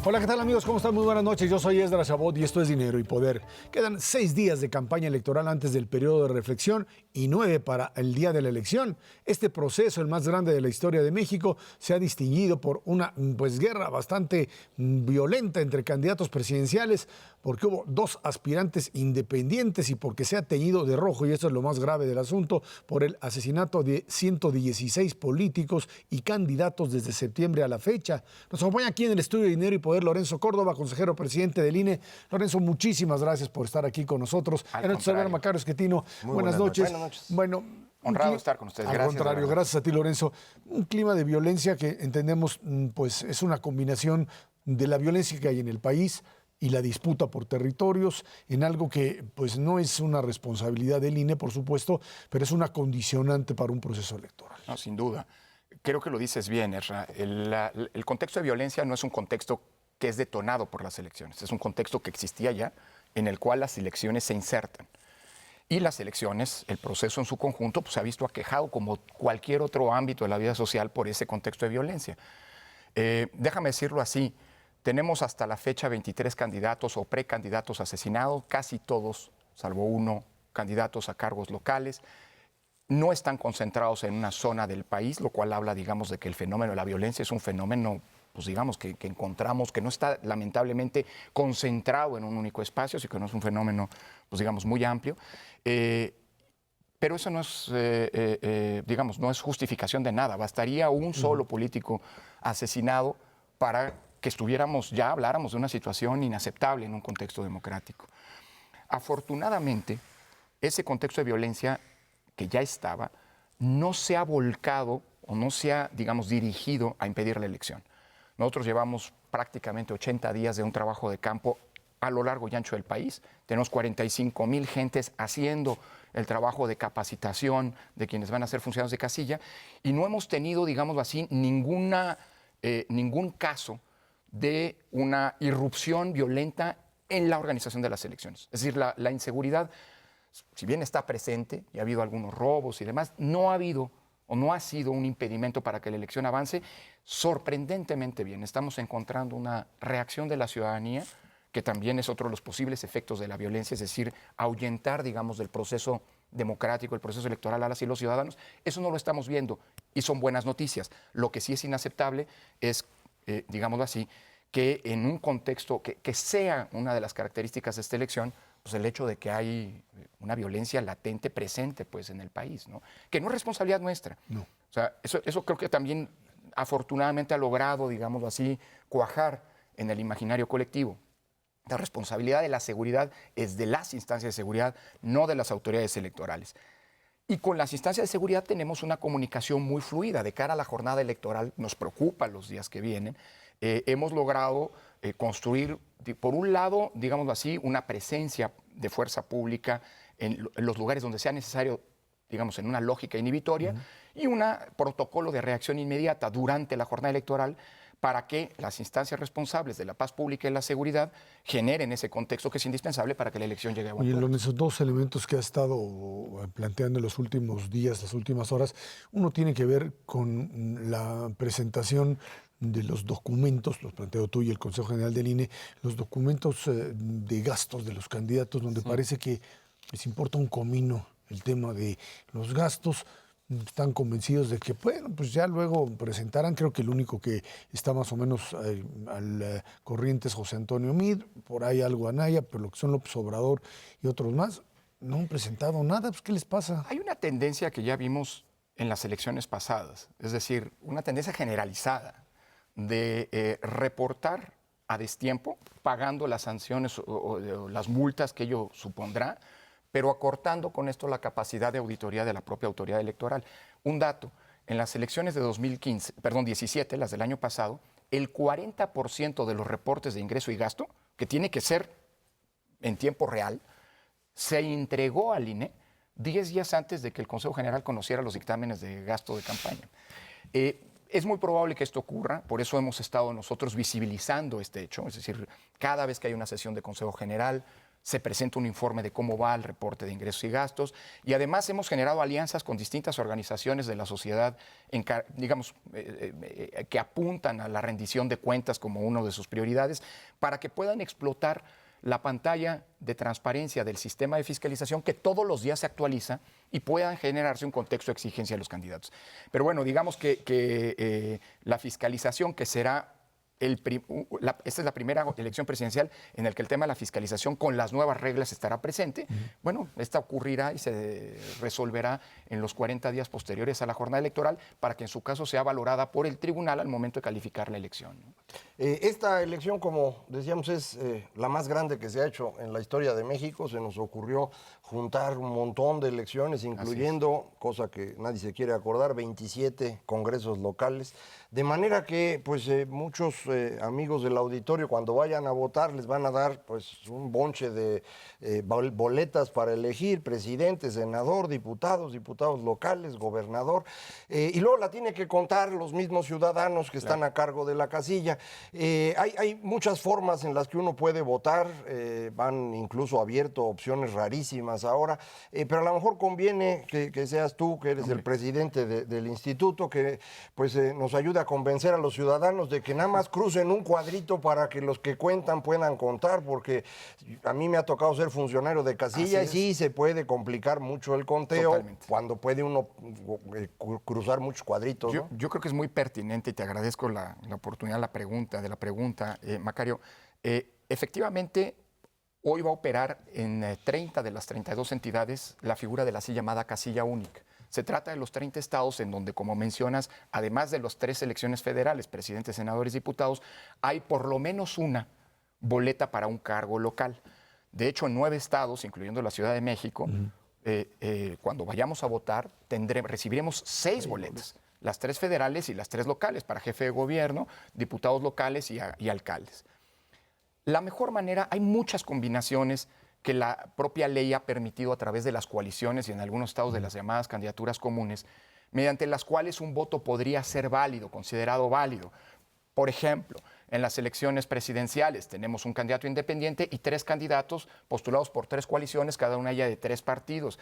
Hola, ¿qué tal amigos? ¿Cómo están? Muy buenas noches. Yo soy Esdras Chabot y esto es Dinero y Poder. Quedan 6 días de campaña electoral antes del periodo de reflexión y 9 para el día de la elección. Este proceso, el más grande de la historia de México, se ha distinguido por una guerra bastante violenta entre candidatos presidenciales, porque hubo 2 aspirantes independientes y porque se ha teñido de rojo, y esto es lo más grave del asunto, por el asesinato de 116 políticos y candidatos desde septiembre a la fecha. Nos acompaña aquí en el estudio de Dinero y Poder Lorenzo Córdoba, consejero presidente del INE. Lorenzo, muchísimas gracias por estar aquí con nosotros. Al contrario. Macario Esquetino, buenas noches. Buenas noches. Bueno, honrado de estar con ustedes. Al Gracias. contrario, gracias a ti, Lorenzo. Un clima de violencia que entendemos pues es una combinación de la violencia que hay en el país y la disputa por territorios, en algo que pues no es una responsabilidad del INE, por supuesto, pero es una condicionante para un proceso electoral. No, sin duda. Creo que lo dices bien, Ezra. El contexto de violencia no es un contexto que es detonado por las elecciones. Es un contexto que existía ya, en el cual las elecciones se insertan. Y las elecciones, el proceso en su conjunto, pues se ha visto aquejado como cualquier otro ámbito de la vida social por ese contexto de violencia. Déjame decirlo así, tenemos hasta la fecha 23 candidatos o precandidatos asesinados, casi todos, salvo uno, candidatos a cargos locales. No están concentrados en una zona del país, lo cual habla, digamos, de que el fenómeno de la violencia es un fenómeno, pues digamos, que encontramos, que no está lamentablemente concentrado en un único espacio, sino que no es un fenómeno, pues digamos, muy amplio. Pero eso no es, digamos, no es justificación de nada. Bastaría un solo político asesinado para que habláramos de una situación inaceptable en un contexto democrático. Afortunadamente, ese contexto de violencia que ya estaba, no se ha volcado o no se ha, digamos, dirigido a impedir la elección. Nosotros llevamos prácticamente 80 días de un trabajo de campo a lo largo y ancho del país. Tenemos 45,000 gentes haciendo el trabajo de capacitación de quienes van a ser funcionarios de casilla y no hemos tenido, digamos así, ningún caso de una irrupción violenta en la organización de las elecciones. Es decir, la inseguridad, si bien está presente y ha habido algunos robos y demás, no ha habido o no ha sido un impedimento para que la elección avance sorprendentemente bien. Estamos encontrando una reacción de la ciudadanía, que también es otro de los posibles efectos de la violencia, es decir, ahuyentar, digamos, del proceso democrático, el proceso electoral a las y los ciudadanos. Eso no lo estamos viendo y son buenas noticias. Lo que sí es inaceptable es, digámoslo así, que en un contexto que sea una de las características de esta elección, pues el hecho de que hay una violencia latente presente pues, en el país, ¿no? Que no es responsabilidad nuestra. No. O sea, eso creo que también afortunadamente ha logrado, digámoslo así, cuajar en el imaginario colectivo. La responsabilidad de la seguridad es de las instancias de seguridad, no de las autoridades electorales. Y con las instancias de seguridad tenemos una comunicación muy fluida. De cara a la jornada electoral, nos preocupa los días que vienen. Hemos logrado construir, por un lado, digámoslo así, una presencia de fuerza pública en los lugares donde sea necesario, digamos, en una lógica inhibitoria, y un protocolo de reacción inmediata durante la jornada electoral para que las instancias responsables de la paz pública y la seguridad generen ese contexto que es indispensable para que la elección llegue a buen puerto. En esos 2 elementos que ha estado planteando en los últimos días, las últimas horas, uno tiene que ver con la presentación de los documentos, los planteo tú y el Consejo General del INE, los documentos de gastos de los candidatos, donde parece que les importa un comino el tema de los gastos. Están convencidos de que, bueno, pues ya luego presentarán. Creo que el único que está más o menos al corriente es José Antonio Meade, por ahí algo Anaya, pero lo que son López Obrador y otros más, no han presentado nada. Pues, ¿qué les pasa? Hay una tendencia que ya vimos en las elecciones pasadas, es decir, una tendencia generalizada de reportar a destiempo, pagando las sanciones o las multas que ello supondrá, pero acortando con esto la capacidad de auditoría de la propia autoridad electoral. Un dato, en las elecciones de 2017, las del año pasado, el 40% de los reportes de ingreso y gasto, que tiene que ser en tiempo real, se entregó al INE 10 días antes de que el Consejo General conociera los dictámenes de gasto de campaña. Es muy probable que esto ocurra, por eso hemos estado nosotros visibilizando este hecho, es decir, cada vez que hay una sesión de Consejo General, se presenta un informe de cómo va el reporte de ingresos y gastos, y además hemos generado alianzas con distintas organizaciones de la sociedad, digamos, que apuntan a la rendición de cuentas como una de sus prioridades, para que puedan explotar la pantalla de transparencia del sistema de fiscalización que todos los días se actualiza y puedan generarse un contexto de exigencia a los candidatos. Pero bueno, digamos que la fiscalización que será esta es la primera elección presidencial en la que el tema de la fiscalización con las nuevas reglas estará presente. Bueno, esta ocurrirá y se resolverá en los 40 días posteriores a la jornada electoral para que en su caso sea valorada por el tribunal al momento de calificar la elección, ¿no? Esta elección, como decíamos, es la más grande que se ha hecho en la historia de México. Se nos ocurrió juntar un montón de elecciones, incluyendo, cosa que nadie se quiere acordar, 27 congresos locales. De manera que pues, muchos amigos del auditorio, cuando vayan a votar, les van a dar pues, un bonche de boletas para elegir presidente, senador, diputados locales, gobernador. Y luego la tiene que contar los mismos ciudadanos que están a cargo de la casilla. Hay muchas formas en las que uno puede votar, van incluso abierto opciones rarísimas ahora, pero a lo mejor conviene que seas tú, que eres el presidente del instituto, que pues nos ayude a convencer a los ciudadanos de que nada más crucen un cuadrito para que los que cuentan puedan contar, porque a mí me ha tocado ser funcionario de casilla y sí se puede complicar mucho el conteo. Totalmente. Cuando puede uno cruzar muchos cuadritos, ¿no? Yo creo que es muy pertinente y te agradezco la oportunidad de la pregunta, Macario. Efectivamente, hoy va a operar en 30 de las 32 entidades la figura de la así llamada casilla única. Se trata de los 30 estados en donde, como mencionas, además de las 3 elecciones federales, presidentes, senadores, diputados, hay por lo menos una boleta para un cargo local. De hecho, en 9 estados, incluyendo la Ciudad de México, cuando vayamos a votar, recibiremos 6 boletas. Las 3 federales y las 3 locales para jefe de gobierno, diputados locales y alcaldes. La mejor manera, hay muchas combinaciones que la propia ley ha permitido a través de las coaliciones y en algunos estados de las llamadas candidaturas comunes, mediante las cuales un voto podría ser válido, considerado válido. Por ejemplo, en las elecciones presidenciales tenemos un candidato independiente y 3 candidatos postulados por 3 coaliciones, cada una ya de 3 partidos.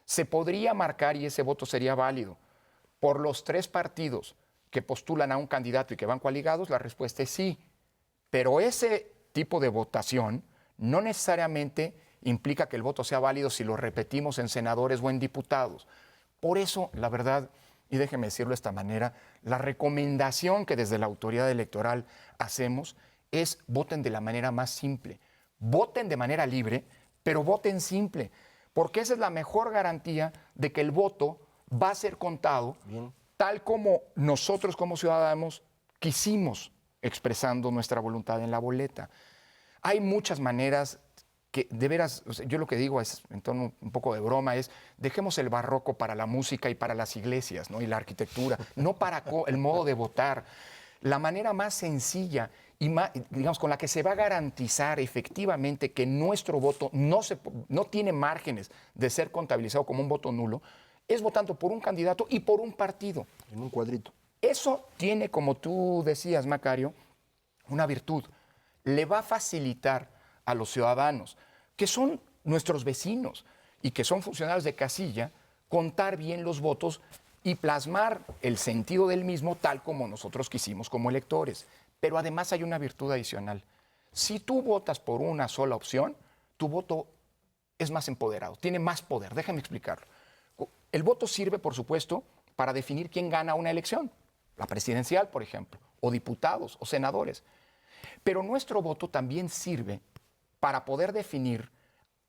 Se podría marcar y ese voto sería válido por los 3 partidos que postulan a un candidato y que van coaligados. La respuesta es sí, pero ese tipo de votación no necesariamente implica que el voto sea válido si lo repetimos en senadores o en diputados. Por eso, la verdad, y déjeme decirlo de esta manera, la recomendación que desde la autoridad electoral hacemos es voten de la manera más simple. Voten de manera libre, pero voten simple, porque esa es la mejor garantía de que el voto va a ser contado tal como nosotros como ciudadanos quisimos, expresando nuestra voluntad en la boleta. Hay muchas maneras que, de veras, yo lo que digo es, en tono un poco de broma, es dejemos el barroco para la música y para las iglesias, ¿no? Y la arquitectura, no para el modo de votar. La manera más sencilla y más, digamos, con la que se va a garantizar efectivamente que nuestro voto no tiene márgenes de ser contabilizado como un voto nulo, es votando por un candidato y por un partido. En un cuadrito. Eso tiene, como tú decías, Macario, una virtud. Le va a facilitar a los ciudadanos, que son nuestros vecinos y que son funcionarios de casilla, contar bien los votos y plasmar el sentido del mismo tal como nosotros quisimos como electores. Pero además hay una virtud adicional. Si tú votas por una sola opción, tu voto es más empoderado, tiene más poder. Déjame explicarlo. El voto sirve, por supuesto, para definir quién gana una elección, la presidencial, por ejemplo, o diputados o senadores. Pero nuestro voto también sirve para poder definir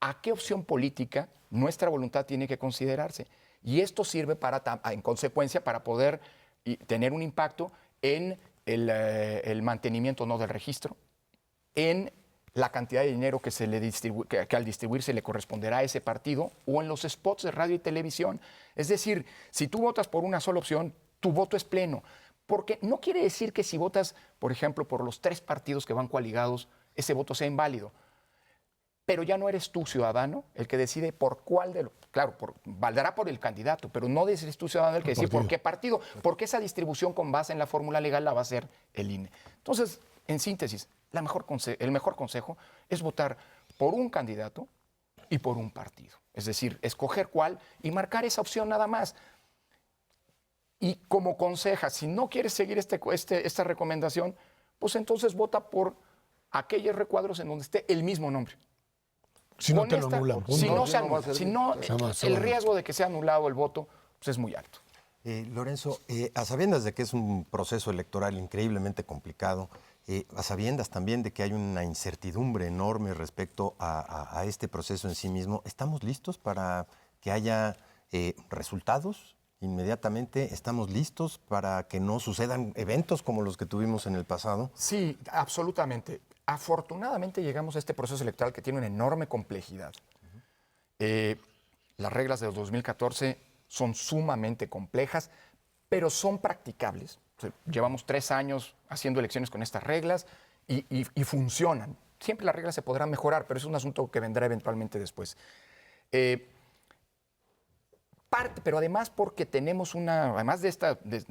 a qué opción política nuestra voluntad tiene que considerarse. Y esto sirve en consecuencia para poder tener un impacto en el mantenimiento no del registro, en la cantidad de dinero que al distribuirse le corresponderá a ese partido, o en los spots de radio y televisión. Es decir, si tú votas por una sola opción, tu voto es pleno. Porque no quiere decir que si votas, por ejemplo, por los 3 partidos que van coaligados, ese voto sea inválido. Pero ya no eres tú, ciudadano, el que decide por cuál de los... Claro, valdrá por el candidato, pero no eres tú, ciudadano, el que decide por qué partido, porque esa distribución con base en la fórmula legal la va a hacer el INE. Entonces, en síntesis, el mejor consejo es votar por un candidato y por un partido. Es decir, escoger cuál y marcar esa opción nada más. Y como conseja, si no quieres seguir esta recomendación, pues entonces vota por aquellos recuadros en donde esté el mismo nombre. Si no te lo anulan. Si no, Jamás. el riesgo de que sea anulado el voto pues es muy alto. Lorenzo, a sabiendas de que es un proceso electoral increíblemente complicado, a sabiendas también de que hay una incertidumbre enorme respecto a este proceso en sí mismo, ¿estamos listos para que haya resultados inmediatamente? ¿Estamos listos para que no sucedan eventos como los que tuvimos en el pasado? Sí, absolutamente. Afortunadamente llegamos a este proceso electoral que tiene una enorme complejidad. Las reglas del 2014 son sumamente complejas, pero son practicables. O sea, llevamos 3 años haciendo elecciones con estas reglas y funcionan. Siempre las reglas se podrán mejorar, pero es un asunto que vendrá eventualmente después. Pero además porque tenemos además de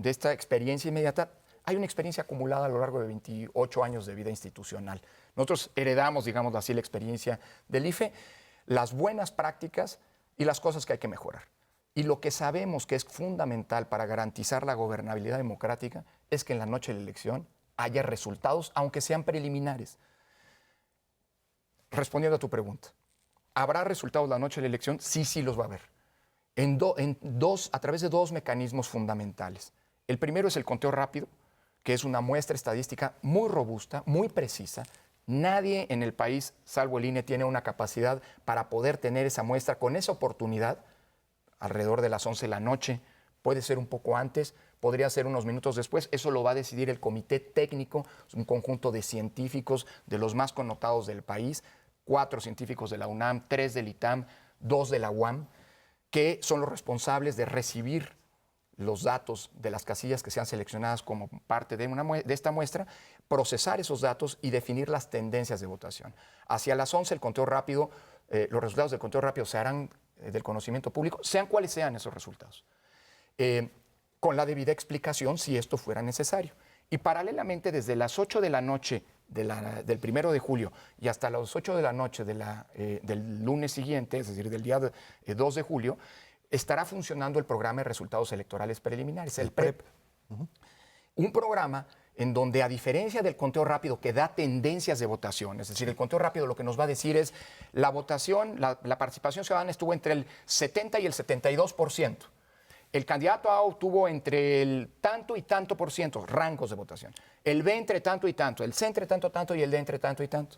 esta experiencia inmediata, hay una experiencia acumulada a lo largo de 28 años de vida institucional. Nosotros heredamos, digamos así, la experiencia del IFE, las buenas prácticas y las cosas que hay que mejorar. Y lo que sabemos que es fundamental para garantizar la gobernabilidad democrática es que en la noche de la elección haya resultados, aunque sean preliminares. Respondiendo a tu pregunta, ¿habrá resultados la noche de la elección? Sí los va a haber. A través de 2 mecanismos fundamentales. El primero es el conteo rápido, que es una muestra estadística muy robusta, muy precisa. Nadie en el país, salvo el INE, tiene una capacidad para poder tener esa muestra con esa oportunidad alrededor de las 11 de la noche. Puede ser un poco antes, podría ser unos minutos después. Eso lo va a decidir el comité técnico, un conjunto de científicos de los más connotados del país, 4 científicos de la UNAM, 3 del ITAM, 2 de la UAM, que son los responsables de recibir los datos de las casillas que sean seleccionadas como parte de esta muestra, procesar esos datos y definir las tendencias de votación. Hacia las 11 el conteo rápido, los resultados del conteo rápido se harán del conocimiento público, sean cuales sean esos resultados, con la debida explicación si esto fuera necesario. Y paralelamente, desde las 8 de la noche del 1 de julio y hasta las 8 de la noche del lunes siguiente, es decir, del día 2 de julio, estará funcionando el programa de resultados electorales preliminares, el PREP. Un programa en donde, a diferencia del conteo rápido que da tendencias de votación, es decir, el conteo rápido lo que nos va a decir es la votación, la participación ciudadana estuvo entre el 70 y el 72%. El candidato A obtuvo entre el tanto y tanto por ciento, rangos de votación. El B entre tanto y tanto, el C entre tanto y el D entre tanto y tanto.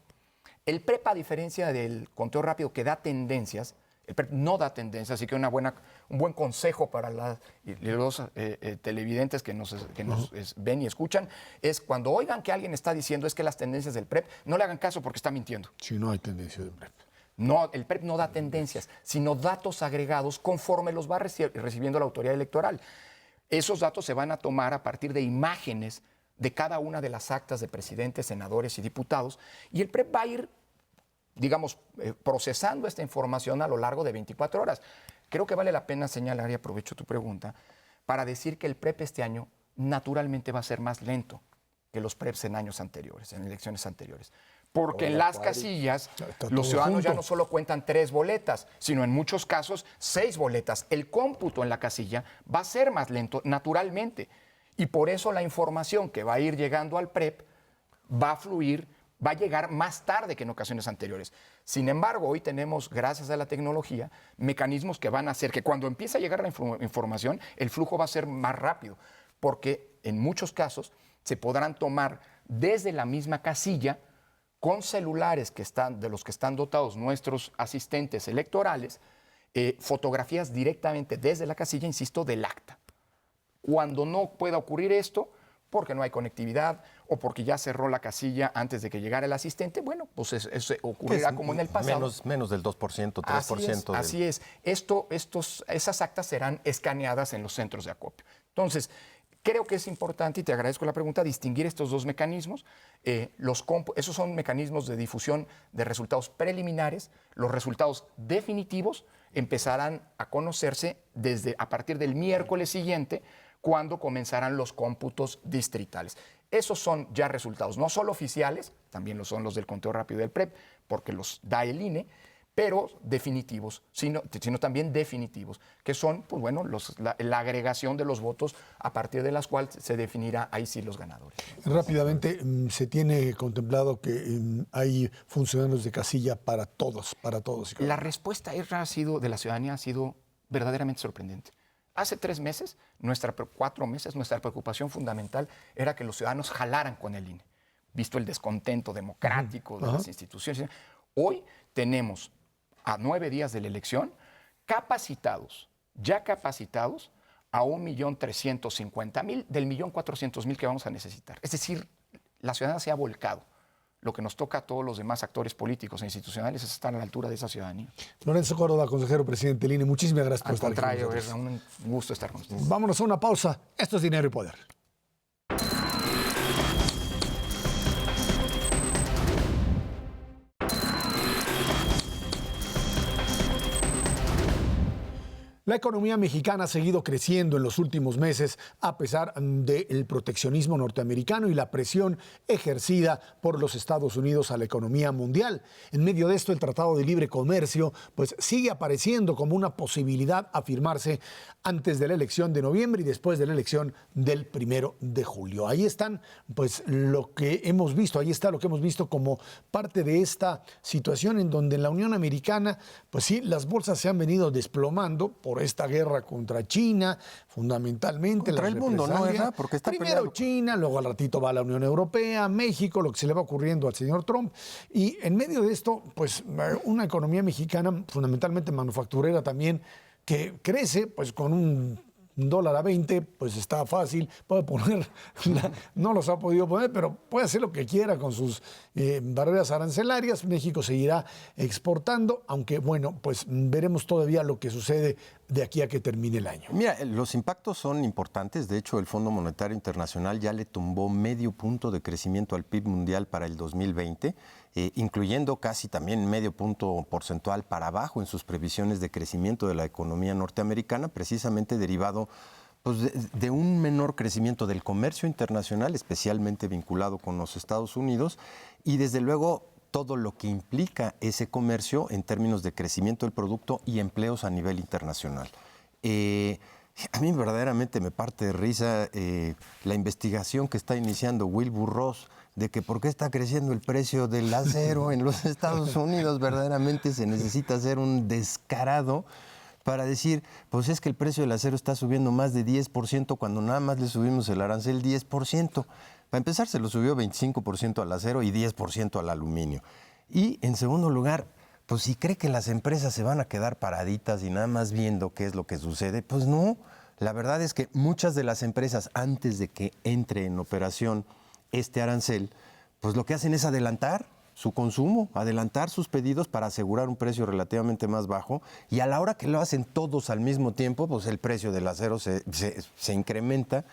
El PREP, a diferencia del conteo rápido que da tendencias, el PREP no da tendencias, así que un buen consejo para los televidentes que nos ven y escuchan es cuando oigan que alguien está diciendo es que las tendencias del PREP, no le hagan caso porque está mintiendo. Si no hay tendencia del PREP. No, el PREP no da tendencias, sino datos agregados conforme los va recibiendo la autoridad electoral. Esos datos se van a tomar a partir de imágenes de cada una de las actas de presidentes, senadores y diputados, y el PREP va a ir, digamos, procesando esta información a lo largo de 24 horas. Creo que vale la pena señalar, y aprovecho tu pregunta, para decir que el PREP este año naturalmente va a ser más lento que los PREPs en años anteriores, en elecciones anteriores. Porque en las casillas los ciudadanos ya no solo cuentan 3 boletas, sino en muchos casos 6 boletas. El cómputo en la casilla va a ser más lento naturalmente. Y por eso la información que va a ir llegando al PREP va a fluir, va a llegar más tarde que en ocasiones anteriores. Sin embargo, hoy tenemos, gracias a la tecnología, mecanismos que van a hacer que cuando empiece a llegar la información, el flujo va a ser más rápido. Porque en muchos casos se podrán tomar desde la misma casilla con celulares de los que están dotados nuestros asistentes electorales, fotografías directamente desde la casilla, insisto, del acta. Cuando no pueda ocurrir esto, porque no hay conectividad o porque ya cerró la casilla antes de que llegara el asistente, bueno, pues eso ocurrirá como en el pasado. Menos del 2%, 3%. Así es. Esas actas serán escaneadas en los centros de acopio. Entonces, creo que es importante, y te agradezco la pregunta, distinguir estos 2 mecanismos. Esos son mecanismos de difusión de resultados preliminares. Los resultados definitivos empezarán a conocerse a partir del miércoles siguiente, cuando comenzarán los cómputos distritales. Esos son ya resultados, no solo oficiales, también lo son los del conteo rápido del PREP, porque los da el INE, pero definitivos, sino también definitivos, que son, pues bueno, la agregación de los votos a partir de las cuales se definirá ahí sí los ganadores. Rápidamente, ¿se tiene contemplado que hay funcionarios de casilla para todos? La respuesta de la ciudadanía ha sido verdaderamente sorprendente. Hace 3 meses, 4 meses, nuestra preocupación fundamental era que los ciudadanos jalaran con el INE, visto el descontento democrático de las instituciones. Hoy tenemos, a 9 días de la elección, ya capacitados a 1.350.000 del 1.400.000 que vamos a necesitar. Es decir, la ciudadanía se ha volcado. Lo que nos toca a todos los demás actores políticos e institucionales es estar a la altura de esa ciudadanía. Lorenzo Córdoba, consejero presidente del INE, muchísimas gracias por estar aquí. Al contrario, es un gusto estar con ustedes. Vámonos a una pausa. Esto es Dinero y Poder. La economía mexicana ha seguido creciendo en los últimos meses a pesar del proteccionismo norteamericano y la presión ejercida por los Estados Unidos a la economía mundial. En medio de esto, el Tratado de Libre Comercio pues, sigue apareciendo como una posibilidad a firmarse antes de la elección de noviembre y después de la elección del 1 de julio. Ahí están, pues, lo que hemos visto, ahí está lo que hemos visto como parte de esta situación en donde en la Unión Americana, pues sí, las bolsas se han venido desplomando por esta guerra contra China, fundamentalmente. Contra el mundo, ¿no? ¿Verdad? Porque está primero peleado. China, luego al ratito va la Unión Europea, México, lo que se le va ocurriendo al señor Trump. Y en medio de esto, pues una economía mexicana fundamentalmente manufacturera también que crece pues con un dólar a 20, pues está fácil, puede poner, no los ha podido poner, pero puede hacer lo que quiera con sus barreras arancelarias. México seguirá exportando, aunque bueno, pues veremos todavía lo que sucede de aquí a que termine el año. Mira, los impactos son importantes. De hecho, el Fondo Monetario Internacional ya le tumbó medio punto de crecimiento al PIB mundial para el 2020, incluyendo casi también medio punto porcentual para abajo en sus previsiones de crecimiento de la economía norteamericana, precisamente derivado pues, de un menor crecimiento del comercio internacional, especialmente vinculado con los Estados Unidos, y desde luego todo lo que implica ese comercio en términos de crecimiento del producto y empleos a nivel internacional. A mí verdaderamente me parte de risa la investigación que está iniciando Wilbur Ross de que por qué está creciendo el precio del acero en los Estados Unidos. Verdaderamente se necesita ser un descarado para decir, pues es que el precio del acero está subiendo más de 10% cuando nada más le subimos el arancel 10%. Para empezar, se lo subió 25% al acero y 10% al aluminio. Y en segundo lugar, pues si cree que las empresas se van a quedar paraditas y nada más viendo qué es lo que sucede, pues no. La verdad es que muchas de las empresas, antes de que entre en operación este arancel, pues lo que hacen es adelantar su consumo, adelantar sus pedidos para asegurar un precio relativamente más bajo, y a la hora que lo hacen todos al mismo tiempo, pues el precio del acero se incrementa,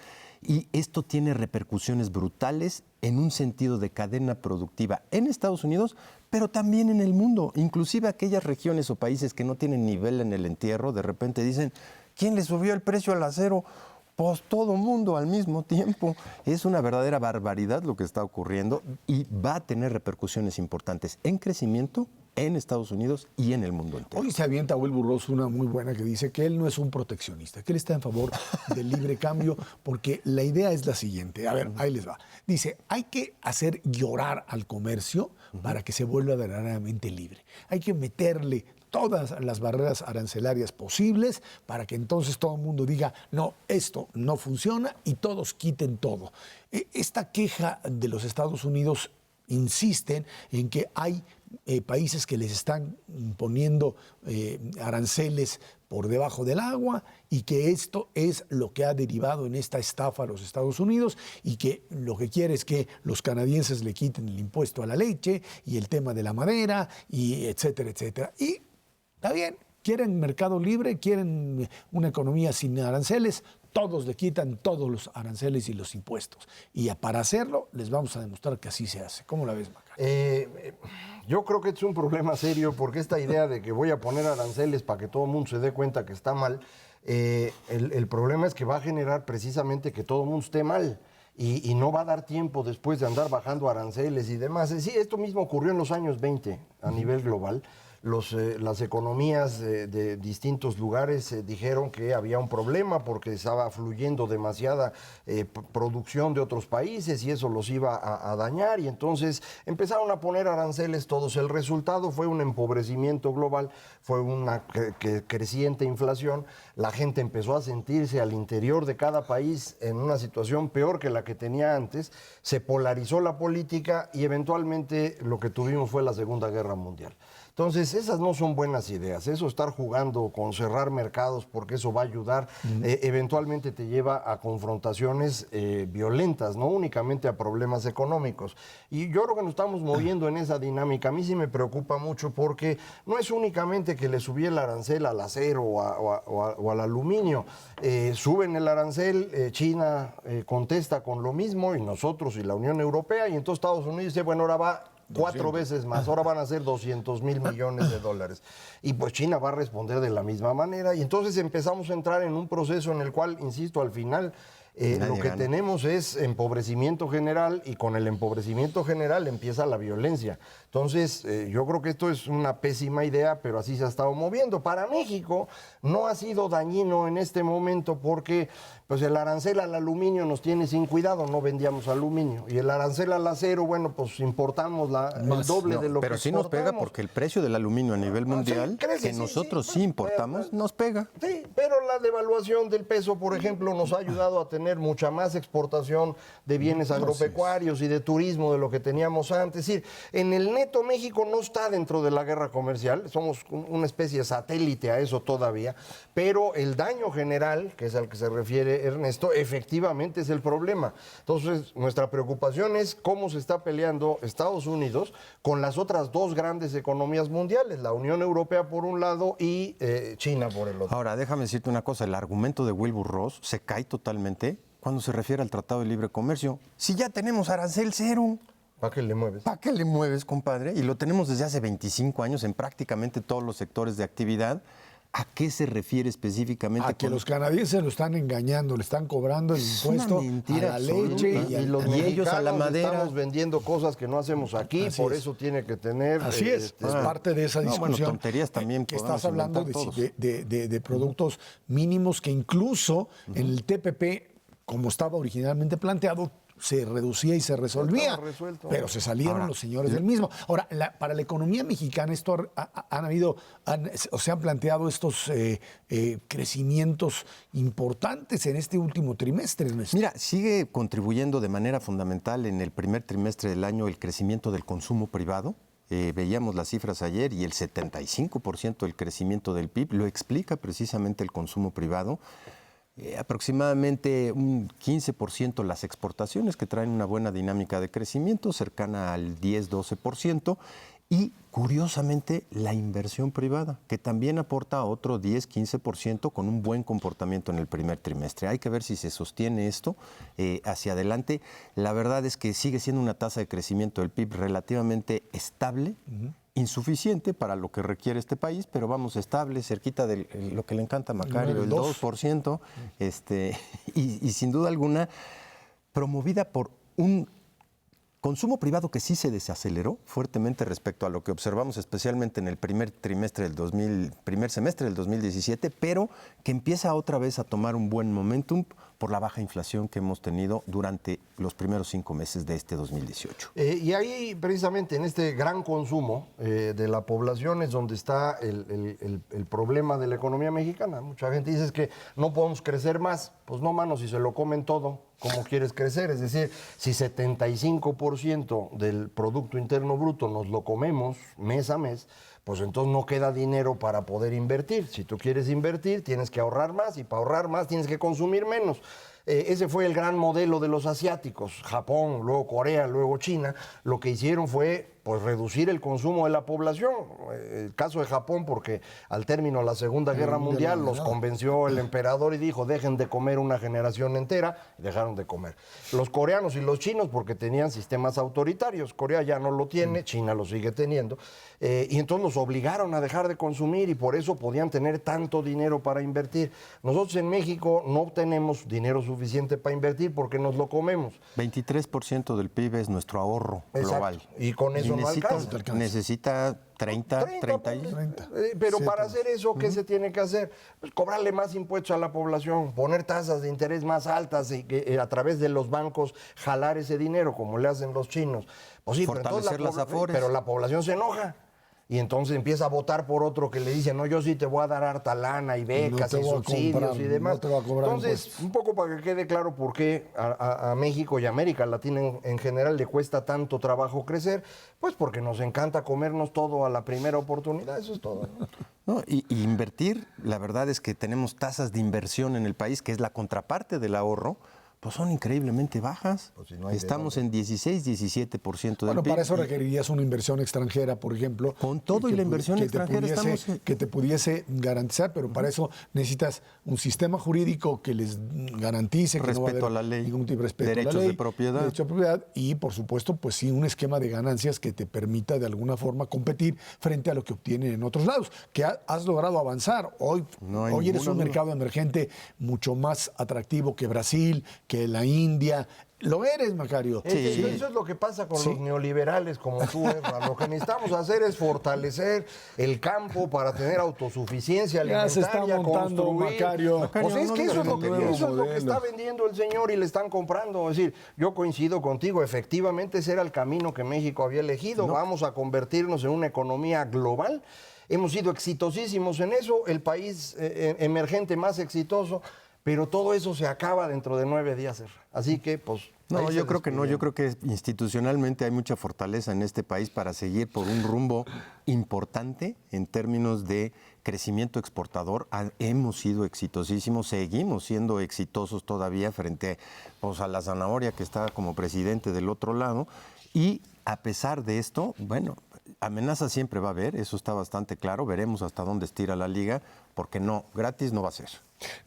y esto tiene repercusiones brutales en un sentido de cadena productiva en Estados Unidos, pero también en el mundo. Inclusive aquellas regiones o países que no tienen nivel en el entierro, de repente dicen, ¿quién le subió el precio al acero? Pues todo mundo al mismo tiempo. Es una verdadera barbaridad lo que está ocurriendo y va a tener repercusiones importantes en crecimiento en Estados Unidos y en el mundo entero. Hoy se avienta Wilbur Ross una muy buena que dice que él no es un proteccionista, que él está en favor del libre cambio, porque la idea es la siguiente. A ver, ahí les va. Dice, hay que hacer llorar al comercio para que se vuelva verdaderamente libre. Hay que meterle todas las barreras arancelarias posibles para que entonces todo el mundo diga, no, esto no funciona, y todos quiten todo. Esta queja de los Estados Unidos insisten en que hay países que les están poniendo aranceles por debajo del agua, y que esto es lo que ha derivado en esta estafa a los Estados Unidos, y que lo que quiere es que los canadienses le quiten el impuesto a la leche y el tema de la madera, y etcétera, etcétera. Y está bien, quieren mercado libre, quieren una economía sin aranceles, todos le quitan todos los aranceles y los impuestos. Y para hacerlo, les vamos a demostrar que así se hace. ¿Cómo la ves, Maca? Yo creo que es un problema serio, porque esta idea de que voy a poner aranceles para que todo el mundo se dé cuenta que está mal, el problema es que va a generar precisamente que todo el mundo esté mal. y no va a dar tiempo después de andar bajando aranceles y demás. Sí, esto mismo ocurrió en los años 20 a nivel global. Las economías de distintos lugares dijeron que había un problema porque estaba fluyendo demasiada producción de otros países y eso los iba a dañar, y entonces empezaron a poner aranceles todos. El resultado fue un empobrecimiento global, fue una creciente inflación. La gente empezó a sentirse al interior de cada país en una situación peor que la que tenía antes, se polarizó la política y eventualmente lo que tuvimos fue la Segunda Guerra Mundial. Entonces, esas no son buenas ideas. Eso, estar jugando con cerrar mercados porque eso va a ayudar, eventualmente te lleva a confrontaciones violentas, no únicamente a problemas económicos. Y yo creo que nos estamos moviendo en esa dinámica. A mí sí me preocupa mucho porque no es únicamente que le subí el arancel al acero o al aluminio. Suben el arancel, China contesta con lo mismo, y nosotros y la Unión Europea, y entonces Estados Unidos dice, bueno, ahora va 4 veces más, ahora van a ser 200,000 millones de dólares. Y pues China va a responder de la misma manera, y entonces empezamos a entrar en un proceso en el cual, insisto, al final lo que tenemos es empobrecimiento general, y con el empobrecimiento general empieza la violencia. Entonces, yo creo que esto es una pésima idea, pero así se ha estado moviendo. Para México no ha sido dañino en este momento porque pues el arancel al aluminio nos tiene sin cuidado, no vendíamos aluminio. Y el arancel al acero, bueno, pues importamos el doble de lo que pero sí nos pega porque el precio del aluminio a nivel mundial, crece, que nosotros sí importamos, nos pega. Sí, pero la devaluación del peso, por ejemplo, nos ha ayudado a tener mucha más exportación de bienes agropecuarios y de turismo de lo que teníamos antes. Es decir, en el neto México no está dentro de la guerra comercial, somos una especie de satélite a eso todavía, pero el daño general, que es al que se refiere Ernesto, efectivamente es el problema. Entonces, nuestra preocupación es cómo se está peleando Estados Unidos con las otras dos grandes economías mundiales, la Unión Europea por un lado y China por el otro. Ahora, déjame decirte una cosa, el argumento de Wilbur Ross se cae totalmente cuando se refiere al Tratado de Libre Comercio. Si ya tenemos arancel cero, ¿para qué le mueves? ¿para qué le mueves, compadre? Y lo tenemos desde hace 25 años en prácticamente todos los sectores de actividad. ¿A qué se refiere específicamente? A que los canadienses lo están engañando, le están cobrando el impuesto a la leche y ellos a la madera. Estamos vendiendo cosas que no hacemos aquí, así por eso tiene que tener... Así es parte de esa discusión. Bueno, tonterías también que estás hablando de productos mínimos que incluso en el TPP, como estaba originalmente planteado, se reducía y se resolvía, pero se salieron los señores del mismo. Ahora, para la economía mexicana esto se han planteado estos crecimientos importantes en este último trimestre. Mira, sigue contribuyendo de manera fundamental en el primer trimestre del año el crecimiento del consumo privado. Veíamos las cifras ayer y el 75% del crecimiento del PIB lo explica precisamente el consumo privado. Aproximadamente un 15% las exportaciones, que traen una buena dinámica de crecimiento, cercana al 10-12%, y curiosamente la inversión privada, que también aporta otro 10-15% con un buen comportamiento en el primer trimestre. Hay que ver si se sostiene esto hacia adelante. La verdad es que sigue siendo una tasa de crecimiento del PIB relativamente estable, insuficiente para lo que requiere este país, pero vamos, estable, cerquita de lo que le encanta a Macario, el 2%, y sin duda alguna promovida por un consumo privado que sí se desaceleró fuertemente respecto a lo que observamos especialmente en el primer semestre del 2017, pero que empieza otra vez a tomar un buen momentum por la baja inflación que hemos tenido durante los primeros 5 meses de este 2018. Y ahí, precisamente, en este gran consumo de la población es donde está el problema de la economía mexicana. Mucha gente dice que no podemos crecer más. Pues no, mano, si se lo comen todo, ¿cómo quieres crecer? Es decir, si 75% del Producto Interno Bruto nos lo comemos mes a mes, pues entonces no queda dinero para poder invertir. Si tú quieres invertir, tienes que ahorrar más, y para ahorrar más tienes que consumir menos. Ese fue el gran modelo de los asiáticos, Japón, luego Corea, luego China. Lo que hicieron fue pues reducir el consumo de la población. El caso de Japón, porque al término de la Segunda Guerra Mundial los convenció el emperador y dijo, dejen de comer una generación entera, y dejaron de comer. Los coreanos y los chinos, porque tenían sistemas autoritarios. Corea ya no lo tiene, China lo sigue teniendo. Y entonces los obligaron a dejar de consumir y por eso podían tener tanto dinero para invertir. Nosotros en México no tenemos dinero suficiente para invertir porque nos lo comemos. 23% del PIB es nuestro ahorro global. Y con eso no alcanza. Necesita 30. Pero para hacer eso, ¿qué se tiene que hacer? Pues cobrarle más impuestos a la población, poner tasas de interés más altas y a través de los bancos jalar ese dinero, como le hacen los chinos. Pues sí, fortalecer las afores. Pero la población se enoja. Y entonces empieza a votar por otro que le dice, no, yo sí te voy a dar harta lana y becas y subsidios y demás. No te voy a cobrar entonces, impuestos. un poco para que quede claro por qué a México y América Latina en general le cuesta tanto trabajo crecer, pues porque nos encanta comernos todo a la primera oportunidad, eso es todo. No, y invertir, la verdad es que tenemos tasas de inversión en el país, que es la contraparte del ahorro, pues son increíblemente bajas. Pues si no hay Estamos en 16, 17% del Bueno, PIB. para eso requerirías una inversión extranjera, por ejemplo. Con todo y la inversión extranjera que te pudiese garantizar, pero para eso necesitas un sistema jurídico que les garantice que no va a Respeto haber a la ley, ningún tipo de respeto derechos a la ley, de propiedad. derechos de propiedad y, por supuesto, pues sí, un esquema de ganancias que te permita de alguna forma competir frente a lo que obtienen en otros lados, que has logrado avanzar. Hoy eres un mercado emergente mucho más atractivo que Brasil, que la India. Lo eres, Macario. Eso es lo que pasa con los neoliberales como tú, Ezra. Lo que necesitamos hacer es fortalecer el campo para tener autosuficiencia Ya se está alimentaria, montando, construir. Macario. Pues es que eso es lo que modelo. está vendiendo el señor y le están comprando. Es decir, yo coincido contigo, efectivamente ese era el camino que México había elegido. Vamos a convertirnos en una economía global. Hemos sido exitosísimos en eso, el país emergente más exitoso. Pero todo eso se acaba dentro de 9 días, Ezra. Así que, pues... No, yo creo que no. Yo creo que institucionalmente hay mucha fortaleza en este país para seguir por un rumbo importante en términos de crecimiento exportador. Hemos sido exitosísimos, seguimos siendo exitosos todavía frente pues, a la zanahoria que está como presidente del otro lado. Y a pesar de esto, bueno, amenaza siempre va a haber, eso está bastante claro. Veremos hasta dónde estira la liga, porque no, gratis no va a ser.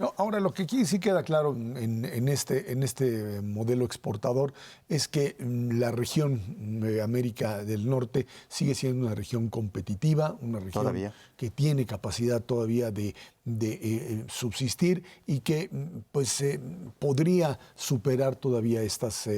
No, ahora, lo que aquí sí queda claro en este modelo exportador es que la región de América del Norte sigue siendo una región competitiva, una región Todavía. que tiene capacidad todavía de subsistir y que pues podría superar todavía estas